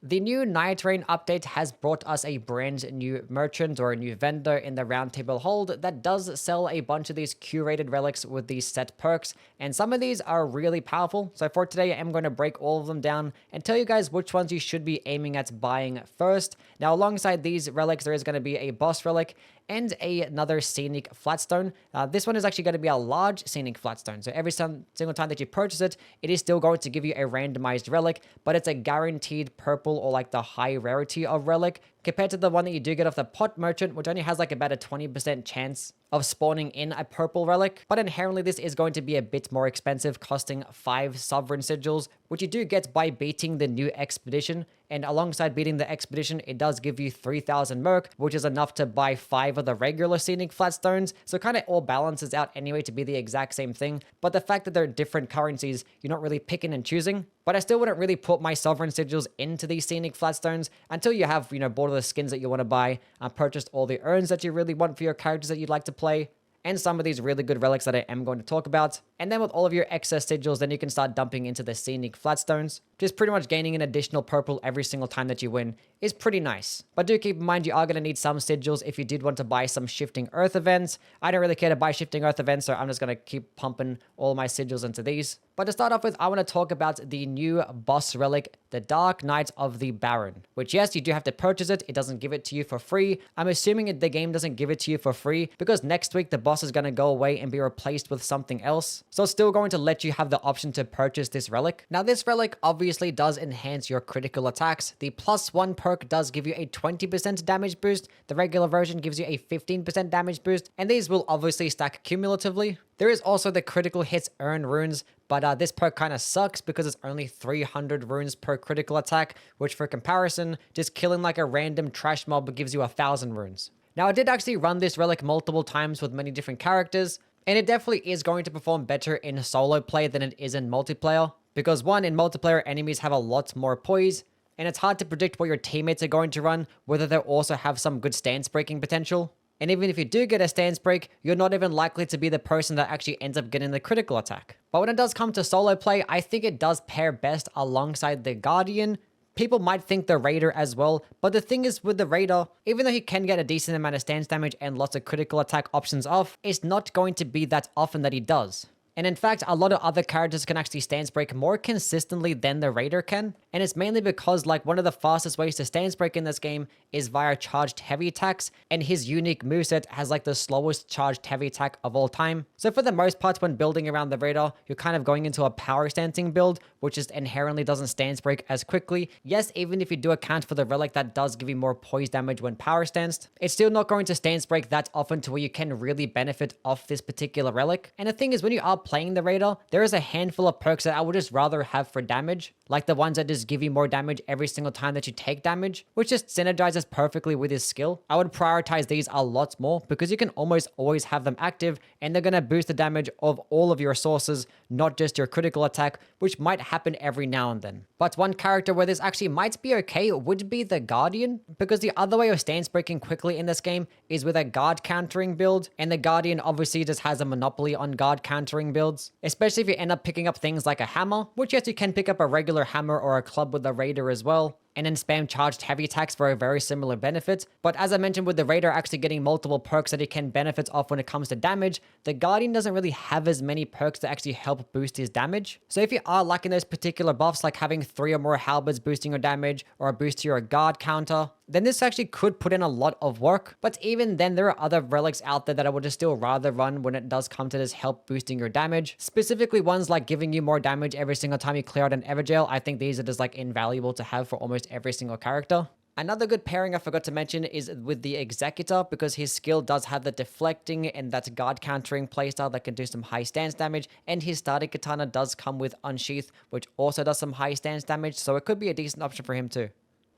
The new Nightreign update has brought us a brand new merchant or a new vendor in the roundtable hold that does sell a bunch of these curated relics with these set perks, and some of these are really powerful. So for today, I'm going to break all of them down and tell you guys which ones you should be aiming at buying first. Now, alongside these relics, there is going to be a boss relic and another scenic flatstone. This one is actually going to be a large scenic flatstone. So every single time that you purchase it, it is still going to give you a randomized relic, but it's a guaranteed purple or like the high rarity of relic compared to the one that you do get off the pot merchant, which only has like about a 20% chance of spawning in a purple relic. But inherently this is going to be a bit more expensive, costing 5 sovereign sigils, which you do get by beating the new expedition. And alongside beating the expedition, it does give you 3,000 merc, which is enough to buy 5 of the regular scenic flatstones. So kind of all balances out anyway to be the exact same thing. But the fact that they're different currencies, you're not really picking and choosing. But I still wouldn't really put my sovereign sigils into these scenic flatstones until you have, bought all the skins that you want to buy, purchased all the urns that you really want for your characters that you'd like to play, and some of these really good relics that I am going to talk about. And then with all of your excess sigils, then you can start dumping into the scenic flatstones. Just pretty much gaining an additional purple every single time that you win is pretty nice. But do keep in mind, you are going to need some sigils if you did want to buy some shifting earth events. I don't really care to buy shifting earth events, so I'm just going to keep pumping all my sigils into these. But to start off with, I want to talk about the new boss relic, the Dark Knight of the Baron, which yes, you do have to purchase it. It doesn't give it to you for free. I'm assuming the game doesn't give it to you for free because next week the boss is going to go away and be replaced with something else. So it's still going to let you have the option to purchase this relic. Now this relic obviously does enhance your critical attacks. The +1 perk does give you a 20% damage boost. The regular version gives you a 15% damage boost, and these will obviously stack cumulatively. There is also the critical hits earn runes, but this perk kind of sucks because it's only 300 runes per critical attack, which for comparison, just killing like a random trash mob gives you 1,000 runes. Now I did actually run this relic multiple times with many different characters, and it definitely is going to perform better in solo play than it is in multiplayer. Because one, in multiplayer, enemies have a lot more poise, and it's hard to predict what your teammates are going to run, whether they'll also have some good stance breaking potential. And even if you do get a stance break, you're not even likely to be the person that actually ends up getting the critical attack. But when it does come to solo play, I think it does pair best alongside the Guardian. People might think the Raider as well, but the thing is with the Raider, even though he can get a decent amount of stance damage and lots of critical attack options off, it's not going to be that often that he does. And in fact, a lot of other characters can actually stance break more consistently than the Raider can. And it's mainly because like one of the fastest ways to stance break in this game is via charged heavy attacks. And his unique moveset has like the slowest charged heavy attack of all time. So for the most part, when building around the Raider, you're kind of going into a power stancing build, which just inherently doesn't stance break as quickly. Yes, even if you do account for the relic that does give you more poise damage when power stanced, it's still not going to stance break that often to where you can really benefit off this particular relic. And the thing is, when you are playing the Raider, there is a handful of perks that I would just rather have for damage, like the ones that just give you more damage every single time that you take damage, which just synergizes perfectly with his skill. I would prioritize these a lot more because you can almost always have them active and they're going to boost the damage of all of your sources, not just your critical attack, which might happen every now and then. But one character where this actually might be okay would be the Guardian, because the other way of stance breaking quickly in this game is with a guard countering build, and the Guardian obviously just has a monopoly on guard countering builds, especially if you end up picking up things like a hammer, which yes, you can pick up a regular hammer or a club with a Raider as well, and then spam charged heavy attacks for a very similar benefit. But as I mentioned, with the Raider actually getting multiple perks that he can benefit off when it comes to damage, the Guardian doesn't really have as many perks to actually help boost his damage. So if you are liking those particular buffs, like having 3 or more halberds boosting your damage or a boost to your guard counter, then this actually could put in a lot of work. But even then, there are other relics out there that I would just still rather run when it does come to this help boosting your damage. Specifically ones like giving you more damage every single time you clear out an Everjail. I think these are just like invaluable to have for almost every single character. Another good pairing I forgot to mention is with the Executor, because his skill does have the deflecting and that guard countering playstyle that can do some high stance damage, and his starting katana does come with Unsheath, which also does some high stance damage, so it could be a decent option for him too.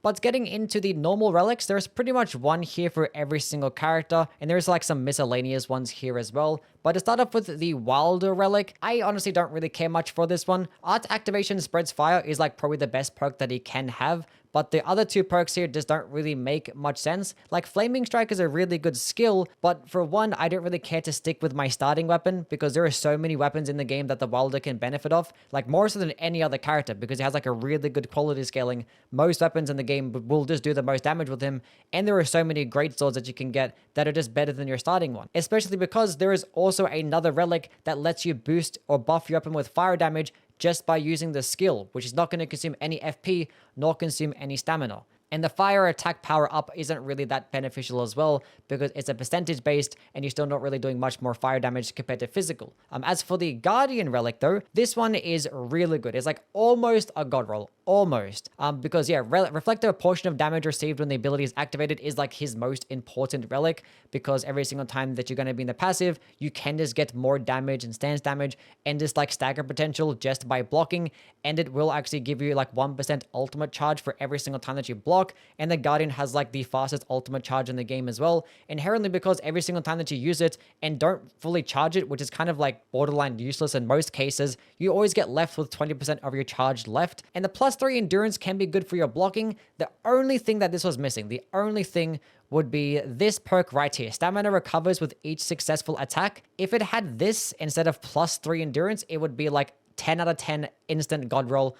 But getting into the normal relics, there's pretty much one here for every single character, and there's like some miscellaneous ones here as well. But to start off with the WYLDER relic, I honestly don't really care much for this one. Art Activation Spreads Fire is like probably the best perk that he can have, but the other two perks here just don't really make much sense. Like Flaming Strike is a really good skill, but for one, I don't really care to stick with my starting weapon because there are so many weapons in the game that the Wilder can benefit off, like more so than any other character, because he has like a really good quality scaling. Most weapons in the game will just do the most damage with him, and there are so many great swords that you can get that are just better than your starting one, especially because there is also another relic that lets you boost or buff your weapon with fire damage just by using the skill, which is not going to consume any FP nor consume any stamina. And the fire attack power up isn't really that beneficial as well because it's a percentage based and you're still not really doing much more fire damage compared to physical. As for the Guardian Relic though, this one is really good. It's like almost a god roll. Almost. Because yeah, reflect a portion of damage received when the ability is activated is like his most important relic, because every single time that you're going to be in the passive, you can just get more damage and stance damage and just like stagger potential just by blocking, and it will actually give you like 1% ultimate charge for every single time that you block. And the Guardian has like the fastest ultimate charge in the game as well, inherently because every single time that you use it and don't fully charge it, which is kind of like borderline useless in most cases, you always get left with 20% of your charge left. And the +3 endurance can be good for your blocking. The only thing that this was missing, the only thing would be this perk right here. Stamina recovers with each successful attack. If it had this instead of +3 endurance, it would be like 10 out of 10 instant god roll.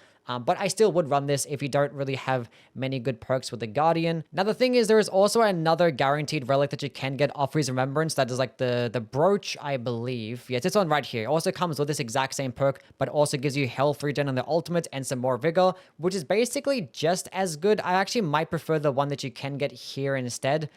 But I still would run this if you don't really have many good perks with the Guardian. Now, the thing is, there is also another guaranteed relic that you can get off his remembrance. That is like the brooch, I believe. Yes, this one right here. It also comes with this exact same perk, but also gives you health regen on the ultimate and some more vigor, which is basically just as good. I actually might prefer the one that you can get here instead.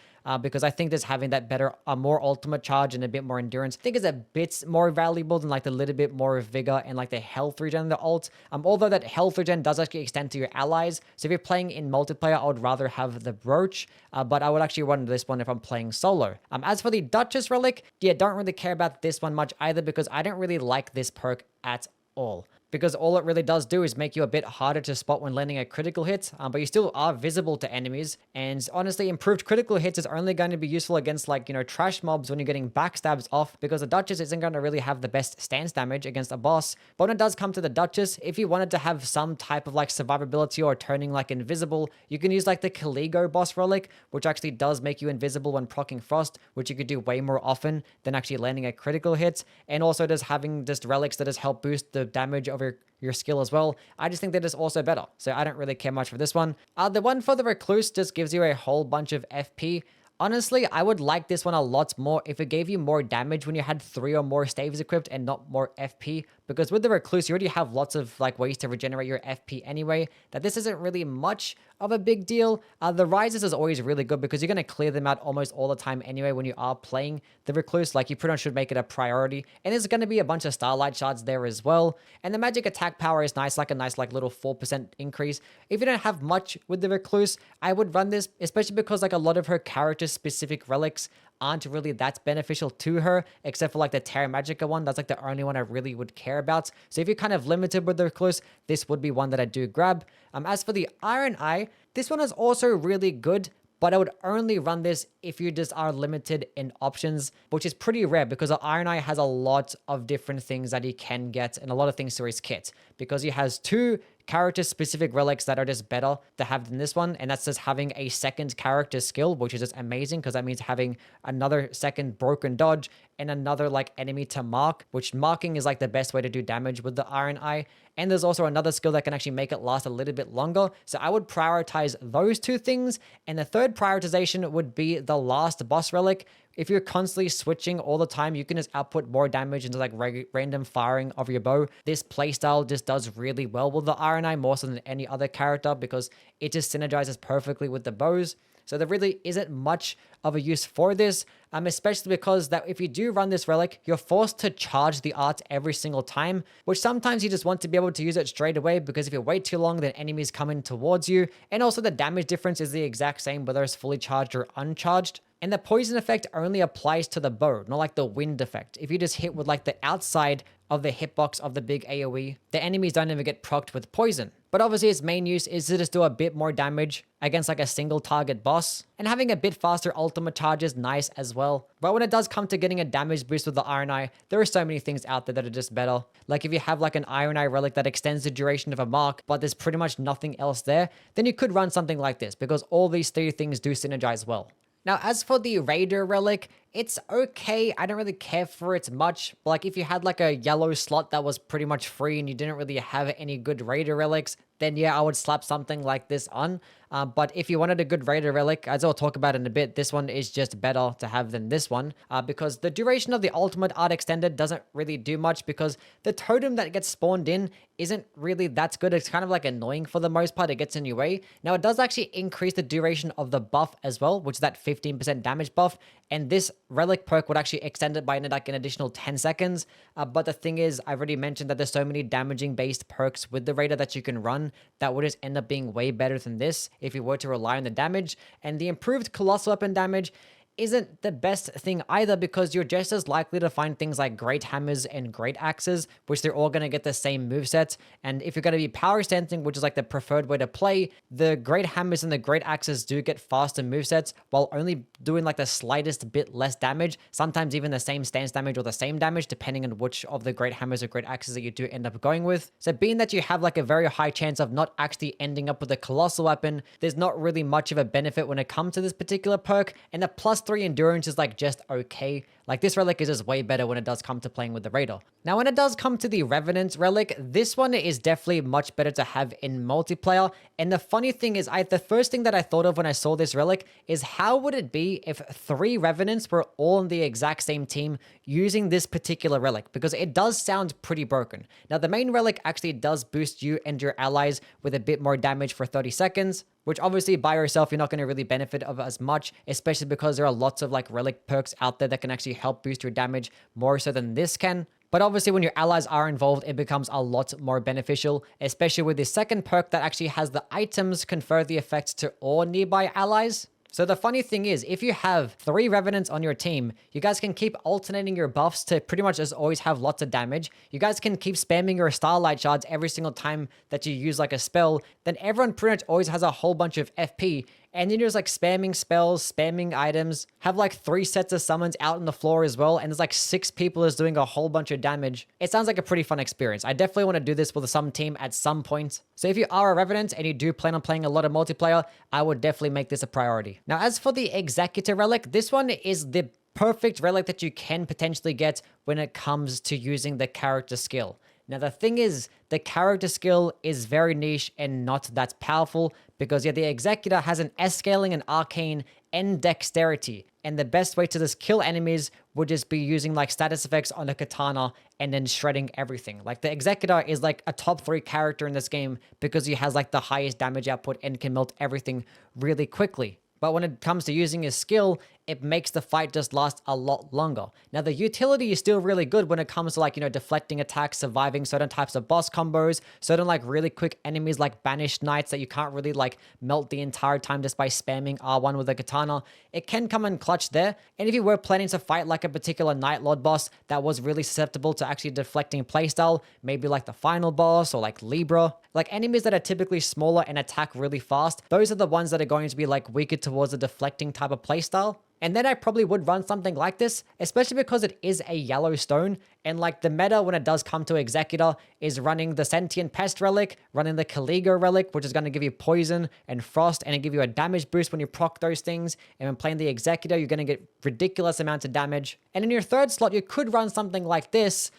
Because I think just having that better, more ultimate charge and a bit more endurance, I think is a bit more valuable than like the little bit more vigor and like the health regen in the ult. Although that health regen does actually extend to your allies. So if you're playing in multiplayer, I would rather have the brooch, but I would actually run this one if I'm playing solo. As for the Duchess Relic, yeah, don't really care about this one much either because I don't really like this perk at all. Because all it really does do is make you a bit harder to spot when landing a critical hit, but you still are visible to enemies. And honestly, improved critical hits is only going to be useful against like, you know, trash mobs when you're getting backstabs off, because the Duchess isn't going to really have the best stance damage against a boss. But when it does come to the Duchess, if you wanted to have some type of like survivability or turning like invisible, you can use like the Caligo boss relic, which actually does make you invisible when proccing Frost, which you could do way more often than actually landing a critical hit. And also just having just relics that just help boost the damage of your skill as well. I just think that is also better. So I don't really care much for this one. The one for the Recluse just gives you a whole bunch of FP. Honestly, I would like this one a lot more if it gave you more damage when you had 3 or more staves equipped and not more FP. Because with the Recluse, you already have lots of like ways to regenerate your FP anyway, that this isn't really much of a big deal. The Rises is always really good because you're going to clear them out almost all the time anyway when you are playing the Recluse. Like, you pretty much should make it a priority. And there's going to be a bunch of Starlight Shards there as well. And the magic attack power is nice, like a nice like little 4% increase. If you don't have much with the Recluse, I would run this, especially because like a lot of her character-specific relics aren't really that beneficial to her, except for like the Terra Magica one. That's like the only one I really would care about. So if you're kind of limited with the Recluse, this would be one that I do grab. As for the IRONEYE, this one is also really good, but I would only run this if you just are limited in options, which is pretty rare because the IRONEYE has a lot of different things that he can get and a lot of things to his kit, because he has 2 character-specific relics that are just better to have than this one, and that's just having a second character skill, which is just amazing because that means having another second broken dodge and another like enemy to mark, which marking is like the best way to do damage with the IRONEYE. And there's also another skill that can actually make it last a little bit longer. So I would prioritize those 2 things. And the third prioritization would be the last boss relic. If you're constantly switching all the time, you can just output more damage into like random firing of your bow. This playstyle just does really well with the IRONEYE more so than any other character because it just synergizes perfectly with the bows. So there really isn't much of a use for this, especially because that if you do run this relic, you're forced to charge the art every single time, which sometimes you just want to be able to use it straight away, because if you wait too long, then enemies come in towards you. And also the damage difference is the exact same whether it's fully charged or uncharged. And the poison effect only applies to the bow, not like the wind effect. If you just hit with like the outside of the hitbox of the big AoE. The enemies don't even get procced with poison. But obviously its main use is to just do a bit more damage against like a single target boss. And having a bit faster ultimate charge is nice as well. But when it does come to getting a damage boost with the IRONEYE, there are so many things out there that are just better. Like if you have like an IRONEYE relic that extends the duration of a mark, but there's pretty much nothing else there, then you could run something like this because all these three things do synergize well. Now, as for the Raider relic, it's okay. I don't really care for it much. Like if you had like a yellow slot that was pretty much free and you didn't really have any good Raider relics, then yeah, I would slap something like this on. But if you wanted a good Raider relic, as I'll talk about in a bit, this one is just better to have than this one. Because the duration of the ultimate art extended doesn't really do much because the totem that gets spawned in isn't really that good. It's kind of like annoying for the most part. It gets in your way. Now it does actually increase the duration of the buff as well, which is that 15% damage buff. And this relic perk would actually extend it by like an additional 10 seconds. But the thing is, I've already mentioned that there's so many damaging based perks with the Raider that you can run that would just end up being way better than this if you were to rely on the damage. And the improved colossal weapon damage isn't the best thing either because you're just as likely to find things like great hammers and great axes, which they're all going to get the same moveset. And if you're going to be power stancing, which is like the preferred way to play, the great hammers and the great axes do get faster movesets while only doing like the slightest bit less damage, sometimes even the same stance damage or the same damage, depending on which of the great hammers or great axes that you do end up going with. So being that you have like a very high chance of not actually ending up with a colossal weapon, there's not really much of a benefit when it comes to this particular perk. And the plus 3 endurance is like just okay. Like this relic is just way better when it does come to playing with the Raider. Now when it does come to the Revenant relic, this one is definitely much better to have in multiplayer. And the funny thing is, the first thing that I thought of when I saw this relic is how would it be if 3 Revenants were all on the exact same team using this particular relic? Because it does sound pretty broken. Now the main relic actually does boost you and your allies with a bit more damage for 30 seconds, which obviously by yourself, you're not going to really benefit of as much, especially because there are lots of like relic perks out there that can actually help boost your damage more so than this can. But obviously when your allies are involved, it becomes a lot more beneficial, especially with the second perk that actually has the items confer the effects to all nearby allies. So the funny thing is, if you have 3 Revenants on your team, you guys can keep alternating your buffs to pretty much just always have lots of damage. You guys can keep spamming your Starlight Shards every single time that you use like a spell. Then everyone pretty much always has a whole bunch of FP. And then you're just like spamming spells, spamming items, have like 3 sets of summons out on the floor as well. And there's like 6 people is doing a whole bunch of damage. It sounds like a pretty fun experience. I definitely want to do this with some team at some point. So if you are a Revenant and you do plan on playing a lot of multiplayer, I would definitely make this a priority. Now, as for the Executor relic, this one is the perfect relic that you can potentially get when it comes to using the character skill. Now, the thing is, the character skill is very niche and not that powerful because yeah, the Executor has an S-scaling, an arcane, and dexterity. And the best way to just kill enemies would just be using like status effects on a katana and then shredding everything. Like the Executor is like a top 3 character in this game because he has like the highest damage output and can melt everything really quickly. But when it comes to using his skill, it makes the fight just last a lot longer. Now, the utility is still really good when it comes to like, deflecting attacks, surviving certain types of boss combos, certain like really quick enemies like Banished Knights that you can't really like melt the entire time just by spamming R1 with a katana. It can come in clutch there. And if you were planning to fight like a particular Night Lord boss that was really susceptible to actually deflecting playstyle, maybe like the final boss or like Libra, like enemies that are typically smaller and attack really fast, those are the ones that are going to be like weaker towards a deflecting type of playstyle. And then I probably would run something like this, especially because it is a yellow stone. And like the meta when it does come to Executor is running the Sentient Pest relic, running the Caligo relic, which is going to give you poison and frost and give you a damage boost when you proc those things. And when playing the Executor, you're going to get ridiculous amounts of damage. And in your third slot, you could run something like this.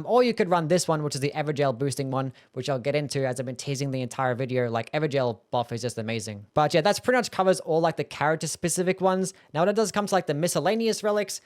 Or you could run this one, which is the Evergel boosting one, which I'll get into as I've been teasing the entire video. Like Evergel buff is just amazing. But yeah, that's pretty much covers all like the character specific ones. Now when it does come to like the miscellaneous relics,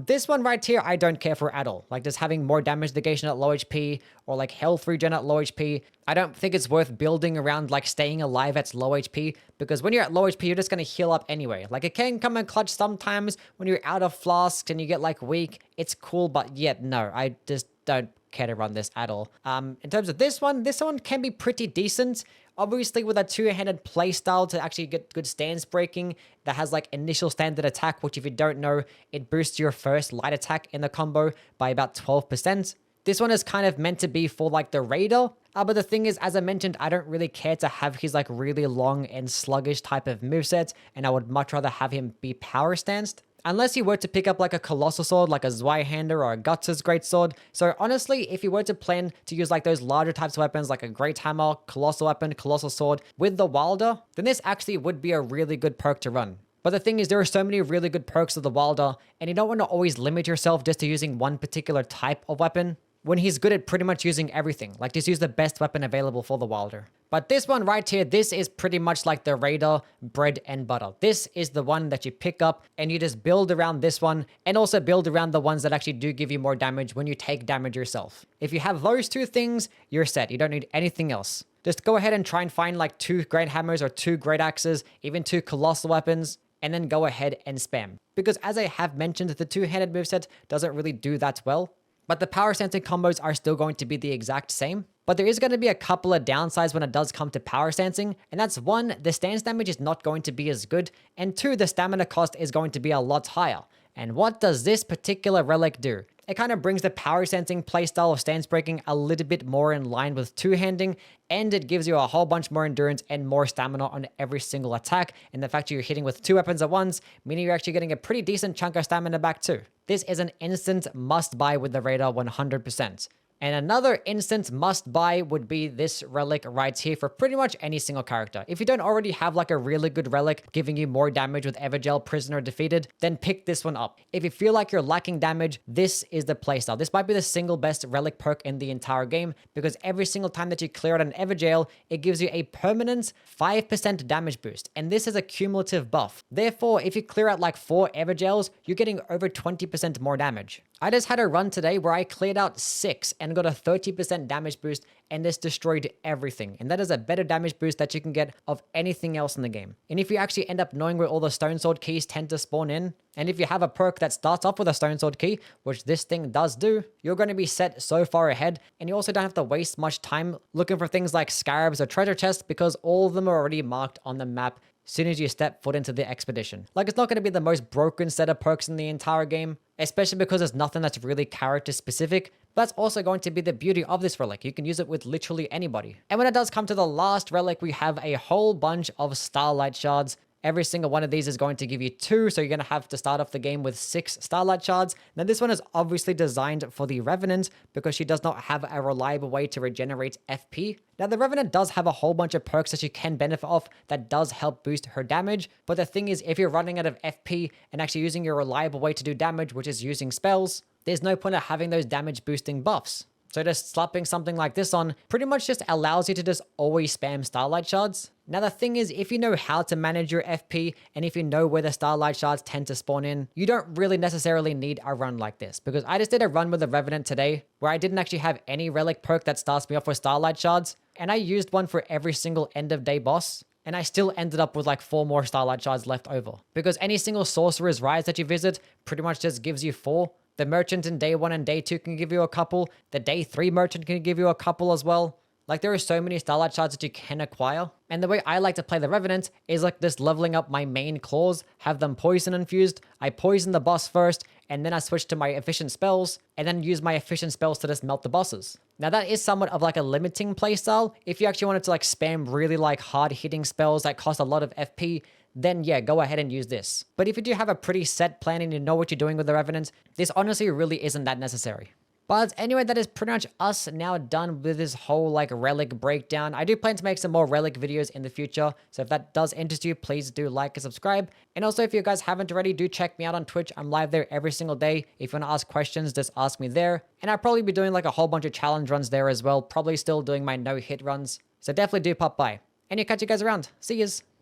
this one right here, I don't care for at all. Like just having more damage negation at low HP or like health regen at low HP. I don't think it's worth building around like staying alive at low HP because when you're at low HP, you're just going to heal up anyway. Like it can come in clutch sometimes when you're out of flasks and you get like weak. It's cool, but yet no, I just don't care to run this at all. In terms of this one can be pretty decent. Obviously with a 2-handed playstyle to actually get good stance breaking that has like initial standard attack, which if you don't know, it boosts your first light attack in the combo by about 12%. This one is kind of meant to be for like the raider. But the thing is, as I mentioned, I don't really care to have his like really long and sluggish type of moveset, and I would much rather have him be power stanced. Unless you were to pick up like a Colossal Sword, like a Zweihander or a Guts' Great Sword. So honestly, if you were to plan to use like those larger types of weapons, like a Great Hammer, Colossal Weapon, Colossal Sword with the Wilder, then this actually would be a really good perk to run. But the thing is, there are so many really good perks of the Wilder, and you don't want to always limit yourself just to using one particular type of weapon, when he's good at pretty much using everything. Like, just use the best weapon available for the Wilder. But this one right here, this is pretty much like the Raider bread and butter. This is the one that you pick up and you just build around this one, and also build around the ones that actually do give you more damage when you take damage yourself. If you have those two things, you're set. You don't need anything else. Just go ahead and try and find like 2 Great Hammers or 2 Great Axes, even 2 Colossal Weapons, and then go ahead and spam. Because as I have mentioned, the two-handed moveset doesn't really do that well. But the power sensing combos are still going to be the exact same. But there is going to be a couple of downsides when it does come to power sensing. And that's 1, the stance damage is not going to be as good. And 2, the stamina cost is going to be a lot higher. And what does this particular relic do? It kind of brings the power sensing playstyle of stance breaking a little bit more in line with two-handing, and it gives you a whole bunch more endurance and more stamina on every single attack, and the fact that you're hitting with 2 weapons at once, meaning you're actually getting a pretty decent chunk of stamina back too. This is an instant must-buy with the Raider 100%. And another instant must-buy would be this relic right here for pretty much any single character. If you don't already have like a really good relic giving you more damage with Evergel Prisoner Defeated, then pick this one up. If you feel like you're lacking damage, this is the playstyle. This might be the single best relic perk in the entire game, because every single time that you clear out an Evergel, it gives you a permanent 5% damage boost. And this is a cumulative buff. Therefore, if you clear out like 4 Evergels, you're getting over 20% more damage. I just had a run today where I cleared out 6 and got a 30% damage boost, and this destroyed everything. And that is a better damage boost that you can get of anything else in the game. And if you actually end up knowing where all the Stone Sword keys tend to spawn in, and if you have a perk that starts off with a Stone Sword key, which this thing does do, you're going to be set so far ahead, and you also don't have to waste much time looking for things like scarabs or treasure chests, because all of them are already marked on the map as soon as you step foot into the expedition. Like, it's not going to be the most broken set of perks in the entire game, especially because there's nothing that's really character specific. But that's also going to be the beauty of this relic. You can use it with literally anybody. And when it does come to the last relic, we have a whole bunch of Starlight Shards. Every single one of these is going to give you 2, so you're going to have to start off the game with 6 Starlight Shards. Now, this one is obviously designed for the Revenant because she does not have a reliable way to regenerate FP. Now, the Revenant does have a whole bunch of perks that she can benefit off that does help boost her damage. But the thing is, if you're running out of FP and actually using your reliable way to do damage, which is using spells, there's no point of having those damage boosting buffs. So just slapping something like this on pretty much just allows you to just always spam Starlight Shards. Now the thing is, if you know how to manage your FP, and if you know where the Starlight Shards tend to spawn in, you don't really necessarily need a run like this. Because I just did a run with the Revenant today, where I didn't actually have any relic perk that starts me off with Starlight Shards, and I used one for every single end of day boss. And I still ended up with like 4 more Starlight Shards left over. Because any single Sorcerer's Rise that you visit pretty much just gives you 4. The Merchant in day 1 and day 2 can give you a couple. The day 3 Merchant can give you a couple as well. Like, there are so many Starlight Shards that you can acquire. And the way I like to play the Revenant is like this, leveling up my main claws, have them poison infused. I poison the boss first, and then I switch to my efficient spells, and then use my efficient spells to just melt the bosses. Now that is somewhat of like a limiting playstyle. If you actually wanted to like spam really like hard hitting spells that cost a lot of FP, then yeah, go ahead and use this. But if you do have a pretty set plan and you know what you're doing with the Revenant, this honestly really isn't that necessary. But anyway, that is pretty much us now done with this whole like relic breakdown. I do plan to make some more relic videos in the future, so if that does interest you, please do like and subscribe. And also, if you guys haven't already, do check me out on Twitch. I'm live there every single day. If you want to ask questions, just ask me there. And I'll probably be doing like a whole bunch of challenge runs there as well, probably still doing my no-hit runs. So definitely do pop by. And catch you guys around. See yous.